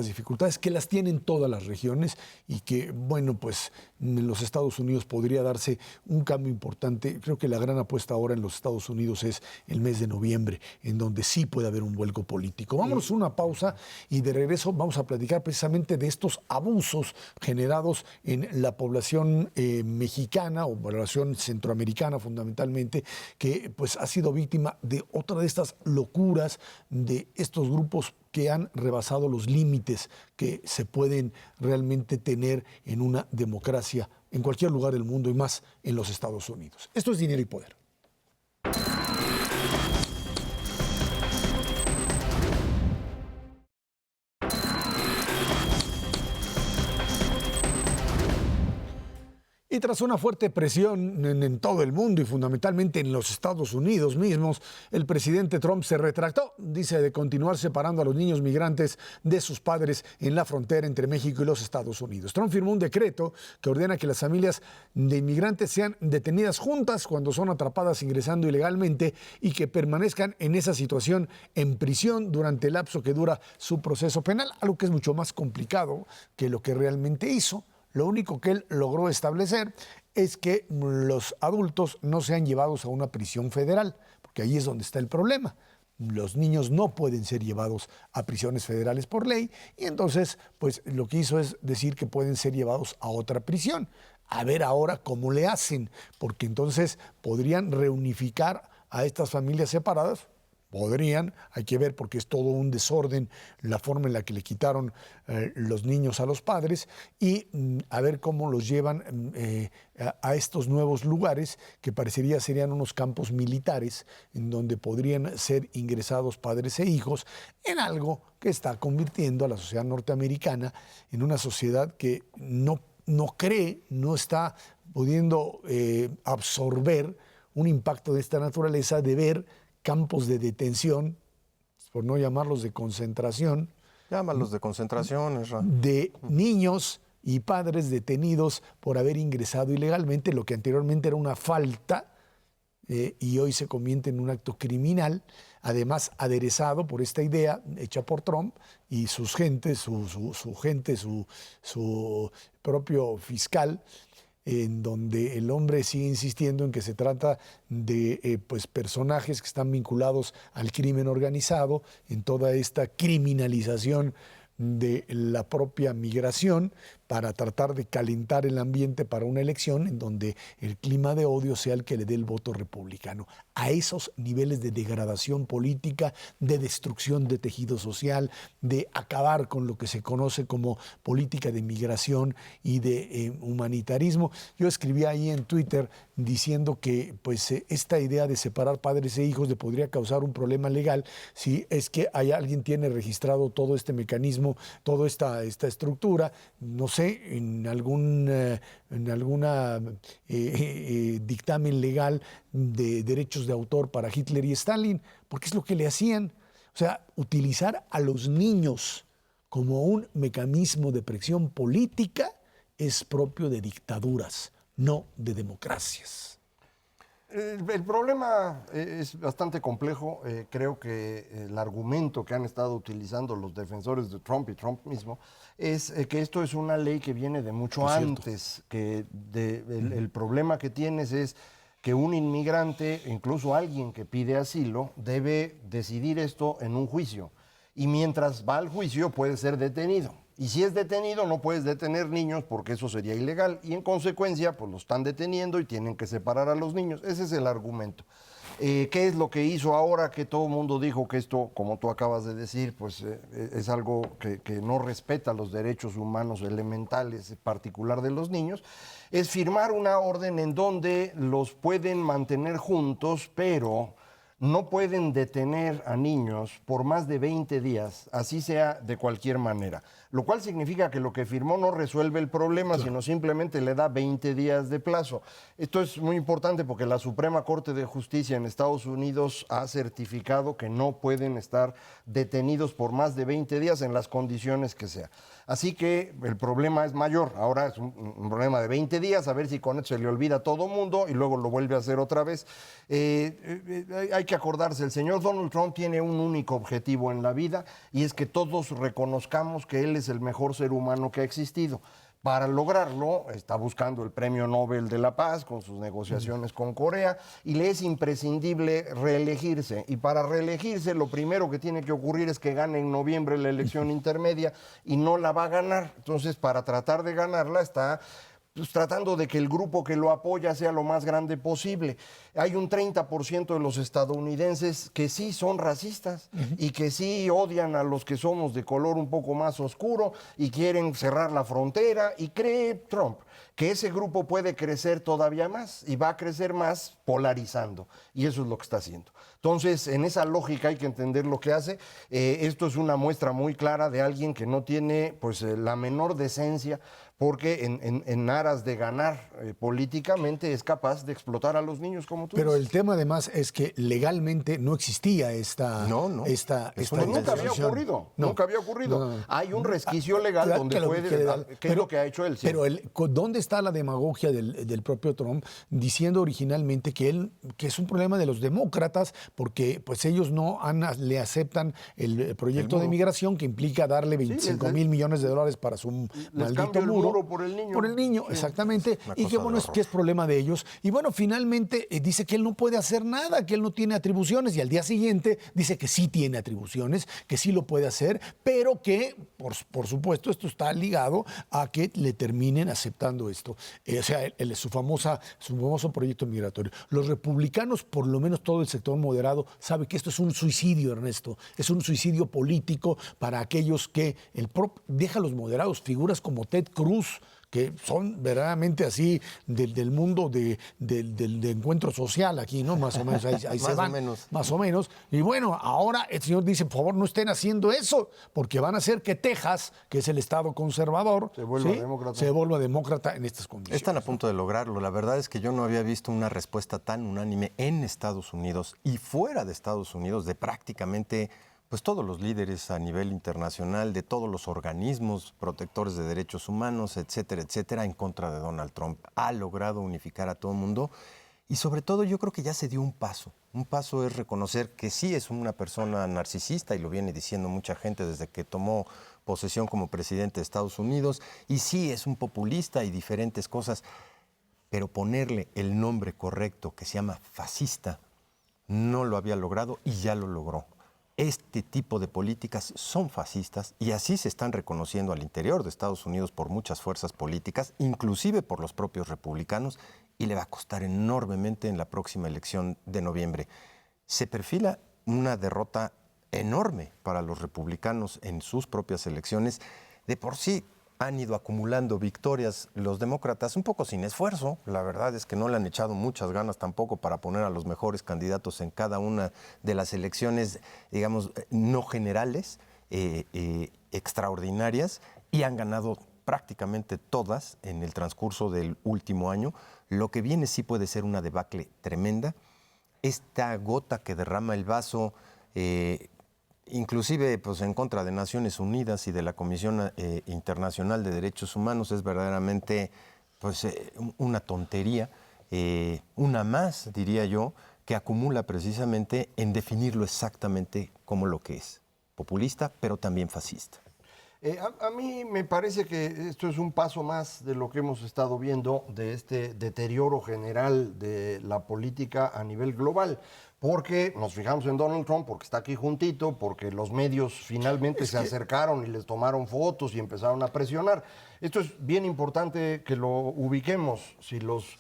dificultades que las tienen todas las regiones y que, bueno, pues en los Estados Unidos podría darse un cambio importante. Creo que la gran apuesta ahora en los Estados Unidos es el mes de noviembre, en donde sí puede haber un vuelco político. Vámonos a una pausa y de regreso vamos a platicar precisamente de estos abusos generados en la población mexicana o población centroamericana fundamentalmente, que pues ha sido víctima de otra de estas locuras de estos grupos que han rebasado los límites que se pueden realmente tener en una democracia en cualquier lugar del mundo y más en los Estados Unidos. Esto es Dinero y Poder. Y tras una fuerte presión en todo el mundo y fundamentalmente en los Estados Unidos mismos, el presidente Trump se retractó, dice, de continuar separando a los niños migrantes de sus padres en la frontera entre México y los Estados Unidos. Trump firmó un decreto que ordena que las familias de inmigrantes sean detenidas juntas cuando son atrapadas ingresando ilegalmente y que permanezcan en esa situación en prisión durante el lapso que dura su proceso penal, algo que es mucho más complicado que lo que realmente hizo. Lo único que él logró establecer es que los adultos no sean llevados a una prisión federal, porque ahí es donde está el problema. Los niños no pueden ser llevados a prisiones federales por ley y entonces pues lo que hizo es decir que pueden ser llevados a otra prisión. A ver ahora cómo le hacen, porque entonces podrían reunificar a estas familias separadas. Podrían, hay que ver porque es todo un desorden la forma en la que le quitaron los niños a los padres y a ver cómo los llevan a estos nuevos lugares que parecería serían unos campos militares en donde podrían ser ingresados padres e hijos en algo que está convirtiendo a la sociedad norteamericana en una sociedad que no no cree, no está pudiendo absorber un impacto de esta naturaleza, de ver campos de detención, por no llamarlos de concentración, Llámalos de concentración, Esra. de niños y padres detenidos por haber ingresado ilegalmente, lo que anteriormente era una falta y hoy se convierte en un acto criminal, además aderezado por esta idea hecha por Trump y sus gentes, su propio fiscal, en donde el hombre sigue insistiendo en que se trata de pues personajes que están vinculados al crimen organizado, en toda esta criminalización de la propia migración para tratar de calentar el ambiente para una elección en donde el clima de odio sea el que le dé el voto republicano. A esos niveles de degradación política, de destrucción de tejido social, de acabar con lo que se conoce como política de migración y de humanitarismo. Yo escribí ahí en Twitter diciendo que pues, esta idea de separar padres e hijos le podría causar un problema legal si es que alguien tiene registrado todo este mecanismo, toda esta estructura, no sé, en alguna dictamen legal de derechos de autor para Hitler y Stalin, porque es lo que le hacían. O sea, utilizar a los niños como un mecanismo de presión política es propio de dictaduras, no de democracias. El problema es bastante complejo. Creo que el argumento que han estado utilizando los defensores de Trump y Trump mismo es que esto es una ley que viene de mucho antes, que el problema que tienes es que un inmigrante, incluso alguien que pide asilo, debe decidir esto en un juicio. Y mientras va al juicio puede ser detenido. Y si es detenido, no puedes detener niños porque eso sería ilegal. Y en consecuencia, pues lo están deteniendo y tienen que separar a los niños. Ese es el argumento. ¿Qué es lo que hizo ahora que todo el mundo dijo que esto, como tú acabas de decir, pues es algo que no respeta los derechos humanos elementales, en particular de los niños? Es firmar una orden en donde los pueden mantener juntos, pero no pueden detener a niños por más de 20 días, así sea de cualquier manera. Lo cual significa que lo que firmó no resuelve el problema, sino simplemente le da 20 días de plazo. Esto es muy importante porque la Suprema Corte de Justicia en Estados Unidos ha certificado que no pueden estar detenidos por más de 20 días en las condiciones que sea. Así que el problema es mayor. Ahora es un problema de 20 días, a ver si con esto se le olvida a todo mundo y luego lo vuelve a hacer otra vez. Hay que acordarse, el señor Donald Trump tiene un único objetivo en la vida y es que todos reconozcamos que él es el mejor ser humano que ha existido. Para lograrlo, está buscando el Premio Nobel de la Paz con sus negociaciones con Corea y le es imprescindible reelegirse. Y para reelegirse, lo primero que tiene que ocurrir es que gane en noviembre la elección intermedia y no la va a ganar. Entonces, para tratar de ganarla, está pues, tratando de que el grupo que lo apoya sea lo más grande posible. Hay un 30% de los estadounidenses que sí son racistas y que sí odian a los que somos de color un poco más oscuro y quieren cerrar la frontera, y cree Trump que ese grupo puede crecer todavía más y va a crecer más polarizando, y eso es lo que está haciendo. Entonces, en esa lógica hay que entender lo que hace. Esto es una muestra muy clara de alguien que no tiene pues, la menor decencia, porque en aras de ganar políticamente es capaz de explotar a los niños como tú Pero dices. el tema además es que legalmente no existía esta Nunca había disposición. ocurrido, No. nunca había ocurrido. No. Hay un resquicio legal Claro, donde que lo- puede, que- ¿qué es lo que ha hecho él? Sí. Pero ¿dónde está la demagogia del propio Trump diciendo originalmente que es un problema de los demócratas porque pues ellos le aceptan el proyecto de migración que implica darle 25,000 millones de dólares para su maldito cambio el muro? muro por el niño. Por el niño, Sí. exactamente. Una Y cosa que de bueno, es horror. que es problema de ellos. Y bueno, finalmente dice que él no puede hacer nada, que él no tiene atribuciones. Y al día siguiente dice que sí tiene atribuciones, que sí lo puede hacer, pero que, por supuesto, esto está ligado a que le terminen aceptando esto. O sea, su famoso proyecto migratorio. Los republicanos, por lo menos todo el sector moderado, sabe que esto es un suicidio, Ernesto. Es un suicidio político para aquellos que deja a los moderados, figuras como Ted Cruz, que son verdaderamente así del mundo de encuentro social aquí, ¿no? Más o menos, ahí se Más o van. menos. Más o menos. Y bueno, ahora el señor dice, por favor, no estén haciendo eso, porque van a hacer que Texas, que es el estado conservador, Se vuelva demócrata. se vuelva demócrata en estas condiciones. Están a punto de lograrlo. La verdad es que yo no había visto una respuesta tan unánime en Estados Unidos y fuera de Estados Unidos de prácticamente pues, todos los líderes a nivel internacional, de todos los organismos protectores de derechos humanos, etcétera, en contra de Donald Trump. Ha logrado unificar a todo el mundo y sobre todo yo creo que ya se dio un paso. Un paso es reconocer que sí es una persona narcisista y lo viene diciendo mucha gente desde que tomó posesión como presidente de Estados Unidos y sí es un populista y diferentes cosas. Pero ponerle el nombre correcto, que se llama fascista, no lo había logrado y ya lo logró. Este tipo de políticas son fascistas y así se están reconociendo al interior de Estados Unidos por muchas fuerzas políticas, inclusive por los propios republicanos, y le va a costar enormemente en la próxima elección de noviembre. Se perfila una derrota enorme para los republicanos en sus propias elecciones. De por sí han ido acumulando victorias los demócratas un poco sin esfuerzo. La verdad es que no le han echado muchas ganas tampoco para poner a los mejores candidatos en cada una de las elecciones, digamos, no generales, extraordinarias, y han ganado prácticamente todas en el transcurso del último año. Lo que viene sí puede ser una debacle tremenda. Esta gota que derrama el vaso, inclusive pues, en contra de Naciones Unidas y de la Comisión Internacional de Derechos Humanos, es verdaderamente pues, una tontería, una más, diría yo, que acumula precisamente en definirlo exactamente como lo que es, populista, pero también fascista. A mí me parece que esto es un paso más de lo que hemos estado viendo de este deterioro general de la política a nivel global, porque nos fijamos en Donald Trump, porque está aquí juntito, porque los medios finalmente se acercaron y les tomaron fotos y empezaron a presionar. Esto es bien importante que lo ubiquemos. Si los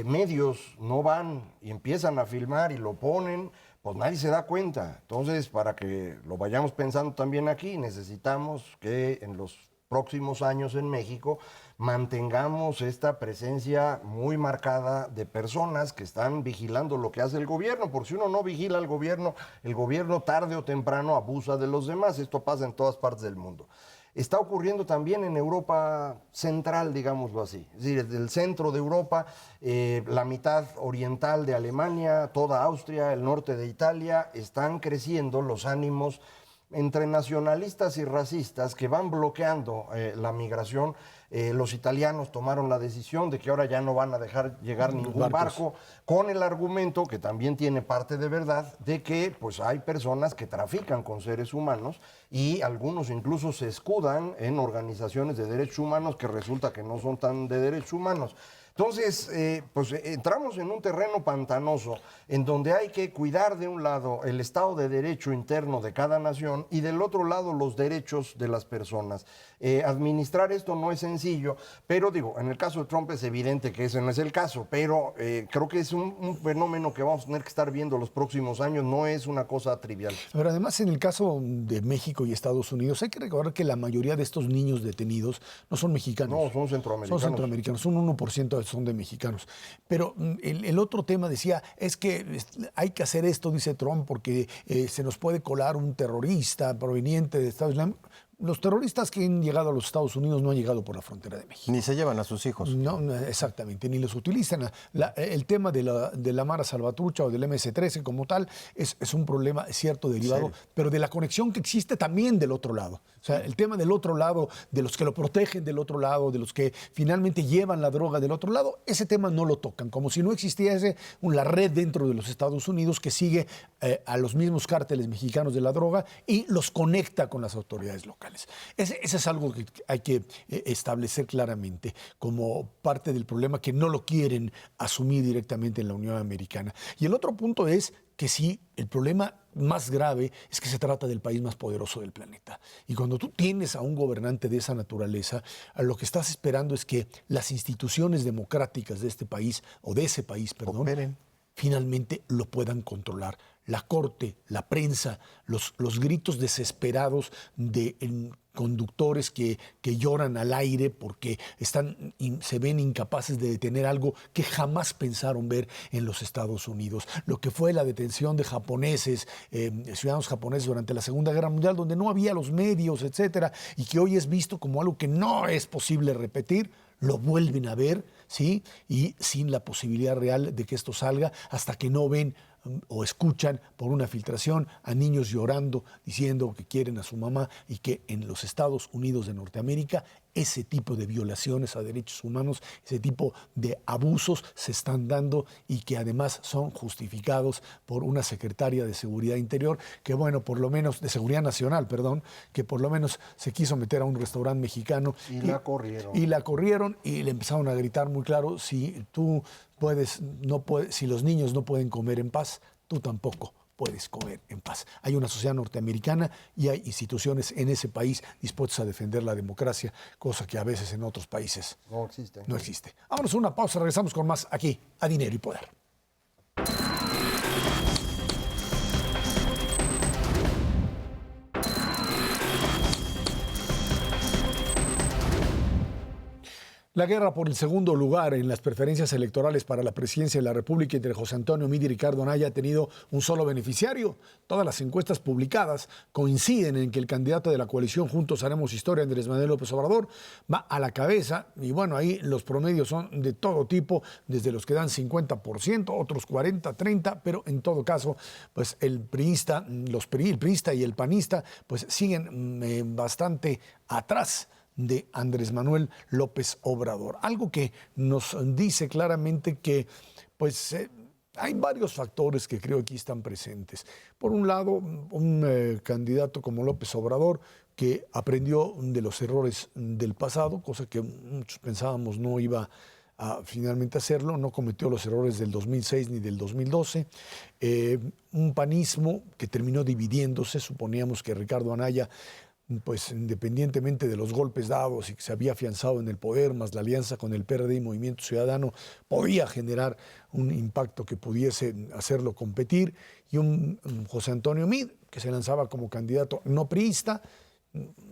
medios no van y empiezan a filmar y lo ponen, pues nadie se da cuenta. Entonces, para que lo vayamos pensando también aquí, necesitamos que en los próximos años en México mantengamos esta presencia muy marcada de personas que están vigilando lo que hace el gobierno, porque si uno no vigila al gobierno, el gobierno tarde o temprano abusa de los demás. Esto pasa en todas partes del mundo. Está ocurriendo también en Europa central, digámoslo así. Es decir, del centro de Europa, la mitad oriental de Alemania, toda Austria, el norte de Italia, están creciendo los ánimos entre nacionalistas y racistas que van bloqueando la migración. Los italianos tomaron la decisión de que ahora ya no van a dejar llegar ningún barco, con el argumento, que también tiene parte de verdad, de que pues, hay personas que trafican con seres humanos y algunos incluso se escudan en organizaciones de derechos humanos que resulta que no son tan de derechos humanos. Entonces, pues entramos en un terreno pantanoso en donde hay que cuidar de un lado el Estado de Derecho interno de cada nación y del otro lado los derechos de las personas. Administrar esto no es sencillo, pero digo, en el caso de Trump es evidente que ese no es el caso, pero creo que es un fenómeno que vamos a tener que estar viendo los próximos años, no es una cosa trivial. Pero además, en el caso de México y Estados Unidos, hay que recordar que la mayoría de estos niños detenidos no son mexicanos. No, son centroamericanos. Son centroamericanos, un 1% son de mexicanos. Pero el otro tema decía, es que hay que hacer esto, dice Trump, porque se nos puede colar un terrorista proveniente de Estados Unidos. Los terroristas que han llegado a los Estados Unidos no han llegado por la frontera de México. Ni se llevan a sus hijos. No, exactamente, ni los utilizan. El tema de la Mara Salvatrucha o del MS-13 como tal es un problema cierto derivado, pero de la conexión que existe también del otro lado. O sea, el tema del otro lado, de los que lo protegen del otro lado, de los que finalmente llevan la droga del otro lado, ese tema no lo tocan, como si no existiese la red dentro de los Estados Unidos que sigue a los mismos cárteles mexicanos de la droga y los conecta con las autoridades locales. Ese es algo que hay que establecer claramente como parte del problema, que no lo quieren asumir directamente en la Unión Americana. Y el otro punto es que sí, el problema más grave es que se trata del país más poderoso del planeta. Y cuando tú tienes a un gobernante de esa naturaleza, lo que estás esperando es que las instituciones democráticas de este país, o de ese país, perdón, finalmente lo puedan controlar. La corte, la prensa, los gritos desesperados de conductores que lloran al aire porque se ven incapaces de detener algo que jamás pensaron ver en los Estados Unidos. Lo que fue la detención de japoneses, ciudadanos japoneses durante la Segunda Guerra Mundial, donde no había los medios, etcétera, y que hoy es visto como algo que no es posible repetir, lo vuelven a ver, ¿sí? Y sin la posibilidad real de que esto salga, hasta que no ven o escuchan por una filtración a niños llorando, diciendo que quieren a su mamá, y que en los Estados Unidos de Norteamérica ese tipo de violaciones a derechos humanos, ese tipo de abusos se están dando, y que además son justificados por una secretaria de Seguridad Interior, que bueno, por lo menos, de Seguridad Nacional, perdón, que por lo menos se quiso meter a un restaurante mexicano. Y la corrieron. Y la corrieron y le empezaron a gritar muy claro: si tú si los niños no pueden comer en paz, tú tampoco puedes comer en paz. Hay una sociedad norteamericana y hay instituciones en ese país dispuestas a defender la democracia, cosa que a veces en otros países no existe. No existe. Vámonos a una pausa, regresamos con más aquí a Dinero y Poder. La guerra por el segundo lugar en las preferencias electorales para la presidencia de la República entre José Antonio Meade y Ricardo Anaya ha tenido un solo beneficiario. Todas las encuestas publicadas coinciden en que el candidato de la coalición Juntos Haremos Historia, Andrés Manuel López Obrador, va a la cabeza. Y bueno, ahí los promedios son de todo tipo, desde los que dan 50%, otros 40, 30, pero en todo caso, pues el priista y el panista, pues siguen bastante atrás de Andrés Manuel López Obrador. Algo que nos dice claramente que pues, hay varios factores que creo que aquí están presentes. Por un lado, un candidato como López Obrador, que aprendió de los errores del pasado, cosa que muchos pensábamos no iba a finalmente hacerlo, no cometió los errores del 2006 ni del 2012. Un panismo que terminó dividiéndose. Suponíamos que Ricardo Anaya, pues independientemente de los golpes dados y que se había afianzado en el poder, más la alianza con el PRD y Movimiento Ciudadano, podía generar un impacto que pudiese hacerlo competir, y un José Antonio Meade, que se lanzaba como candidato no priista,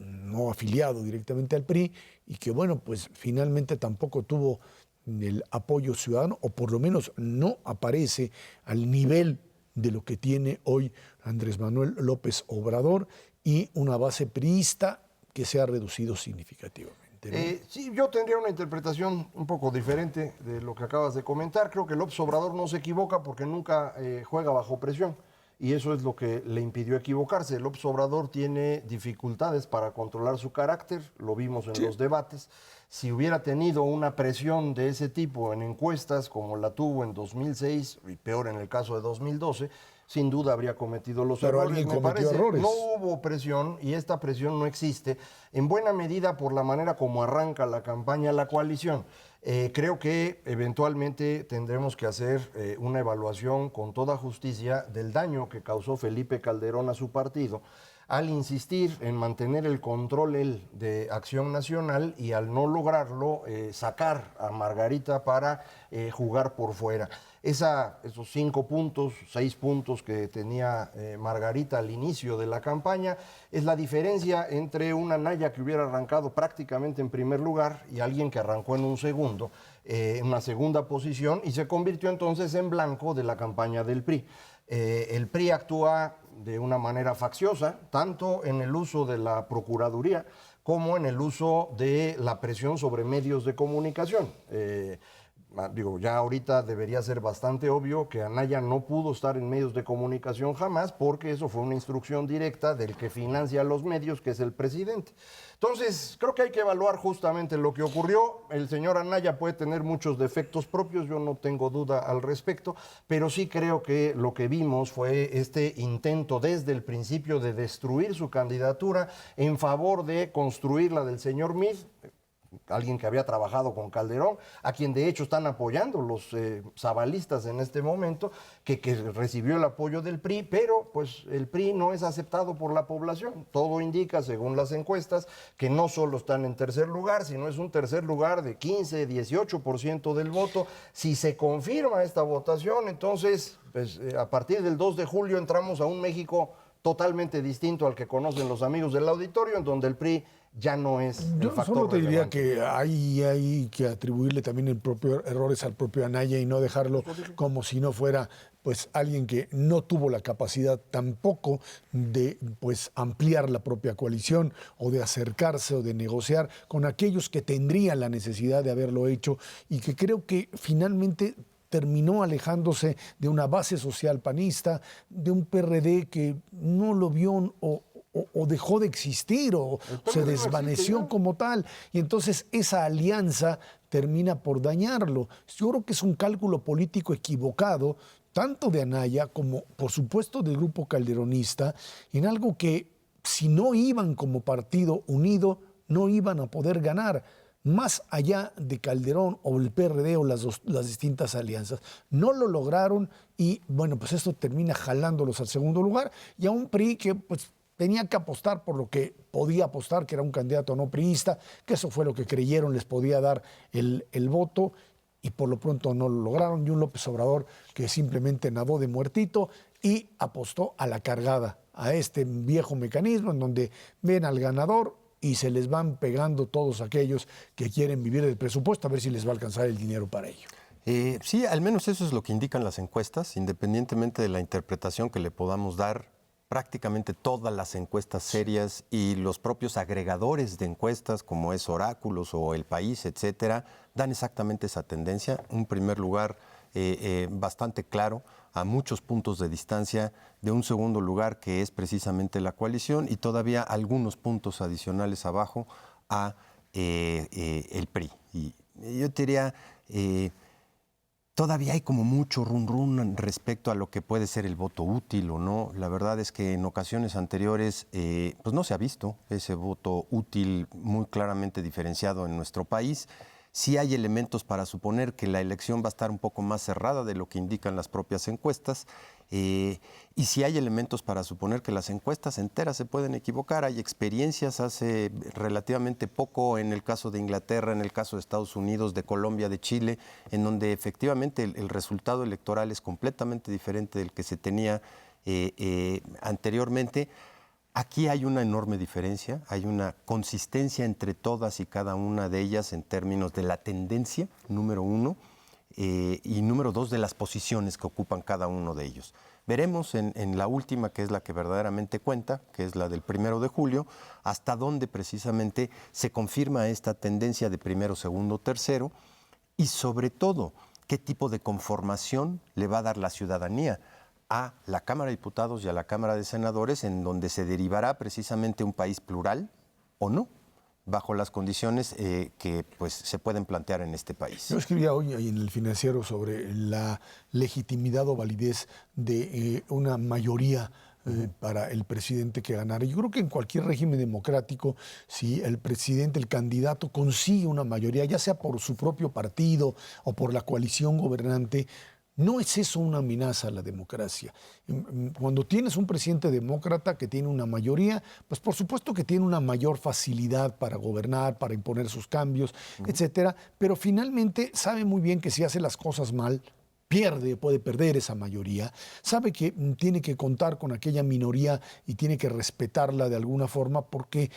no afiliado directamente al PRI, y que bueno, pues finalmente tampoco tuvo el apoyo ciudadano, o por lo menos no aparece al nivel de lo que tiene hoy Andrés Manuel López Obrador, y una base priista que se ha reducido significativamente, ¿no? Sí, yo tendría una interpretación un poco diferente de lo que acabas de comentar. Creo que López Obrador no se equivoca porque nunca juega bajo presión, y eso es lo que le impidió equivocarse. López Obrador tiene dificultades para controlar su carácter, lo vimos en los debates. Si hubiera tenido una presión de ese tipo en encuestas como la tuvo en 2006, y peor en el caso de 2012, sin duda habría cometido los errores. Pero alguien cometió errores. No hubo presión, y esta presión no existe, en buena medida por la manera como arranca la campaña la coalición. Creo que eventualmente tendremos que hacer una evaluación con toda justicia del daño que causó Felipe Calderón a su partido al insistir en mantener el control él de Acción Nacional, y al no lograrlo, sacar a Margarita para jugar por fuera. Esos 5 puntos, 6 puntos que tenía Margarita al inicio de la campaña, es la diferencia entre una Anaya que hubiera arrancado prácticamente en primer lugar y alguien que arrancó en un segundo, en una segunda posición, y se convirtió entonces en blanco de la campaña del PRI. El PRI actúa de una manera facciosa, tanto en el uso de la Procuraduría como en el uso de la presión sobre medios de comunicación. Ya ahorita debería ser bastante obvio que Anaya no pudo estar en medios de comunicación jamás, porque eso fue una instrucción directa del que financia los medios, que es el presidente. Entonces, creo que hay que evaluar justamente lo que ocurrió. El señor Anaya puede tener muchos defectos propios, yo no tengo duda al respecto, pero sí creo que lo que vimos fue este intento desde el principio de destruir su candidatura en favor de construir la del señor Meade, alguien que había trabajado con Calderón, a quien de hecho están apoyando los zabalistas en este momento, que recibió el apoyo del PRI, pero pues el PRI no es aceptado por la población. Todo indica, según las encuestas, que no solo están en tercer lugar, sino es un tercer lugar de 15, 18% del voto. Si se confirma esta votación, entonces pues, a partir del 2 de julio entramos a un México totalmente distinto al que conocen los amigos del auditorio, en donde el PRI ya no es el Yo factor solo te diría relevante. que hay que atribuirle también errores al propio Anaya y no dejarlo como si no fuera pues alguien que no tuvo la capacidad tampoco de pues ampliar la propia coalición o de acercarse o de negociar con aquellos que tendrían la necesidad de haberlo hecho y que creo que finalmente terminó alejándose de una base social panista, de un PRD que no lo vio o dejó de existir o se desvaneció como tal. Y entonces esa alianza termina por dañarlo. Yo creo que es un cálculo político equivocado, tanto de Anaya como, por supuesto, del grupo calderonista, en algo que si no iban como partido unido, no iban a poder ganar. Más allá de Calderón o el PRD o las distintas alianzas. No lo lograron y, bueno, pues esto termina jalándolos al segundo lugar y a un PRI que, pues, tenía que apostar por lo que podía apostar, que era un candidato no priista, que eso fue lo que creyeron les podía dar el voto y por lo pronto no lo lograron. Y un López Obrador que simplemente nadó de muertito y apostó a la cargada, a este viejo mecanismo en donde ven al ganador y se les van pegando todos aquellos que quieren vivir del presupuesto a ver si les va a alcanzar el dinero para ello. Sí, al menos eso es lo que indican las encuestas, independientemente de la interpretación que le podamos dar. Prácticamente todas las encuestas serias y los propios agregadores de encuestas, como es Oráculos o El País, etcétera, dan exactamente esa tendencia. Un primer lugar bastante claro, a muchos puntos de distancia de un segundo lugar que es precisamente la coalición y todavía algunos puntos adicionales abajo a el PRI. Y yo te diría, todavía hay como mucho run respecto a lo que puede ser el voto útil o no. La verdad es que en ocasiones anteriores pues no se ha visto ese voto útil muy claramente diferenciado en nuestro país. Sí hay elementos para suponer que la elección va a estar un poco más cerrada de lo que indican las propias encuestas. Y sí hay elementos para suponer que las encuestas enteras se pueden equivocar. Hay experiencias hace relativamente poco en el caso de Inglaterra, en el caso de Estados Unidos, de Colombia, de Chile, en donde efectivamente el resultado electoral es completamente diferente del que se tenía anteriormente. Aquí hay una enorme diferencia, hay una consistencia entre todas y cada una de ellas en términos de la tendencia, número uno, y número dos, de las posiciones que ocupan cada uno de ellos. Veremos en la última, que es la que verdaderamente cuenta, que es la del 1 de julio, hasta dónde precisamente se confirma esta tendencia de primero, segundo, tercero, y sobre todo, qué tipo de conformación le va a dar la ciudadanía a la Cámara de Diputados y a la Cámara de Senadores, en donde se derivará precisamente un país plural o no, bajo las condiciones que pues, se pueden plantear en este país. Yo escribía hoy en el Financiero sobre la legitimidad o validez de una mayoría para el presidente que ganara. Yo creo que en cualquier régimen democrático, si el presidente, el candidato consigue una mayoría, ya sea por su propio partido o por la coalición gobernante, no es eso una amenaza a la democracia. Cuando tienes un presidente demócrata que tiene una mayoría, pues por supuesto que tiene una mayor facilidad para gobernar, para imponer sus cambios, etcétera, pero finalmente sabe muy bien que si hace las cosas mal, puede perder esa mayoría, sabe que tiene que contar con aquella minoría y tiene que respetarla de alguna forma porque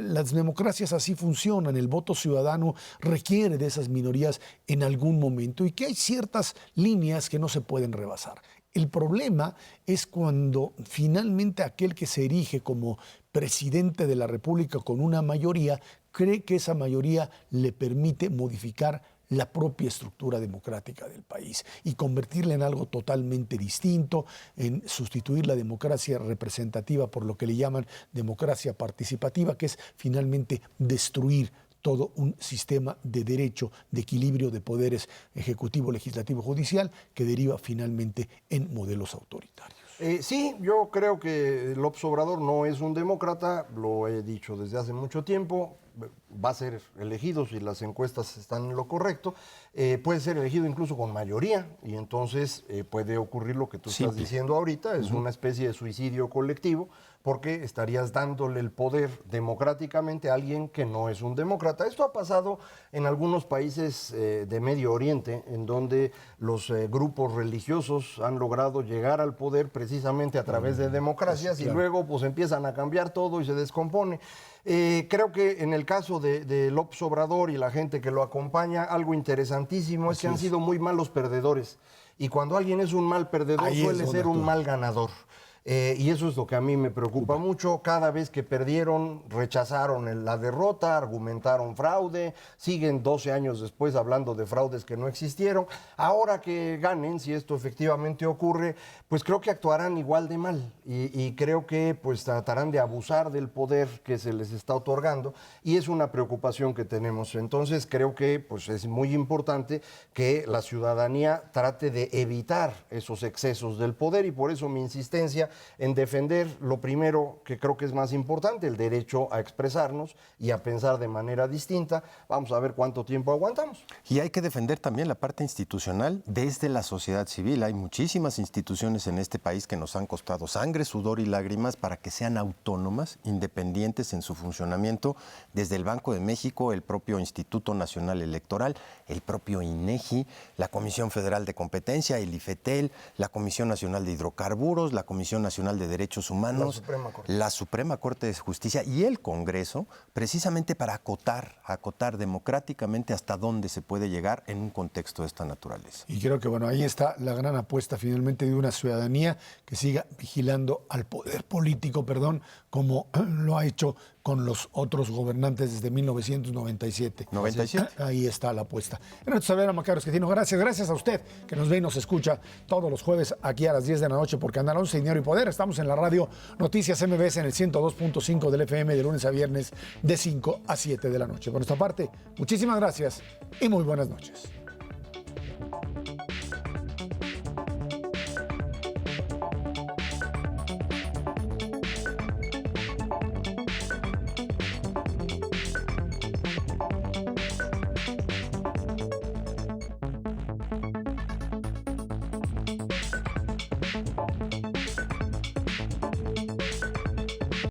las democracias así funcionan, el voto ciudadano requiere de esas minorías en algún momento y que hay ciertas líneas que no se pueden rebasar. El problema es cuando finalmente aquel que se erige como presidente de la República con una mayoría cree que esa mayoría le permite modificar la propia estructura democrática del país y convertirla en algo totalmente distinto, en sustituir la democracia representativa por lo que le llaman democracia participativa, que es finalmente destruir todo un sistema de derecho, de equilibrio de poderes ejecutivo, legislativo, judicial, que deriva finalmente en modelos autoritarios. Sí, yo creo que López Obrador no es un demócrata, lo he dicho desde hace mucho tiempo. va a ser elegido, si las encuestas están en lo correcto, puede ser elegido incluso con mayoría y entonces puede ocurrir lo que tú estás diciendo ahorita, es una especie de suicidio colectivo porque estarías dándole el poder democráticamente a alguien que no es un demócrata. Esto ha pasado en algunos países de Medio Oriente, en donde los grupos religiosos han logrado llegar al poder precisamente a través de democracias y luego pues empiezan a cambiar todo y se descompone. Creo que en el caso de López Obrador y la gente que lo acompaña, algo interesantísimo es que han sido muy malos perdedores. Y cuando alguien es un mal perdedor, suele ser un mal ganador. Y eso es lo que a mí me preocupa mucho. Cada vez que perdieron, rechazaron la derrota, argumentaron fraude, siguen 12 años después hablando de fraudes que no existieron. Ahora que ganen, si esto efectivamente ocurre, pues creo que actuarán igual de mal y creo que pues tratarán de abusar del poder que se les está otorgando y es una preocupación que tenemos. Entonces creo que pues es muy importante que la ciudadanía trate de evitar esos excesos del poder y por eso mi insistencia en defender lo primero que creo que es más importante, el derecho a expresarnos y a pensar de manera distinta. Vamos a ver cuánto tiempo aguantamos. Y hay que defender también la parte institucional desde la sociedad civil. Hay muchísimas instituciones en este país que nos han costado sangre, sudor y lágrimas para que sean autónomas, independientes en su funcionamiento, desde el Banco de México, el propio Instituto Nacional Electoral, el propio INEGI, la Comisión Federal de Competencia, el IFETEL, la Comisión Nacional de Hidrocarburos, la Comisión Nacional de Derechos Humanos, la Suprema Corte de Justicia y el Congreso, precisamente para acotar democráticamente hasta dónde se puede llegar en un contexto de esta naturaleza. Y creo que bueno, ahí está la gran apuesta finalmente de una ciudadanía que siga vigilando al poder político, como lo ha hecho con los otros gobernantes desde 1997. 97. Ahí está la apuesta. Ernesto Saavedra, Macario Esquetino, gracias a usted que nos ve y nos escucha todos los jueves aquí a las 10 de la noche por Canal 11, Dinero y Poder. Estamos en la radio Noticias MBS en el 102.5 del FM de lunes a viernes de 5 a 7 de la noche. Por nuestra parte, muchísimas gracias y muy buenas noches.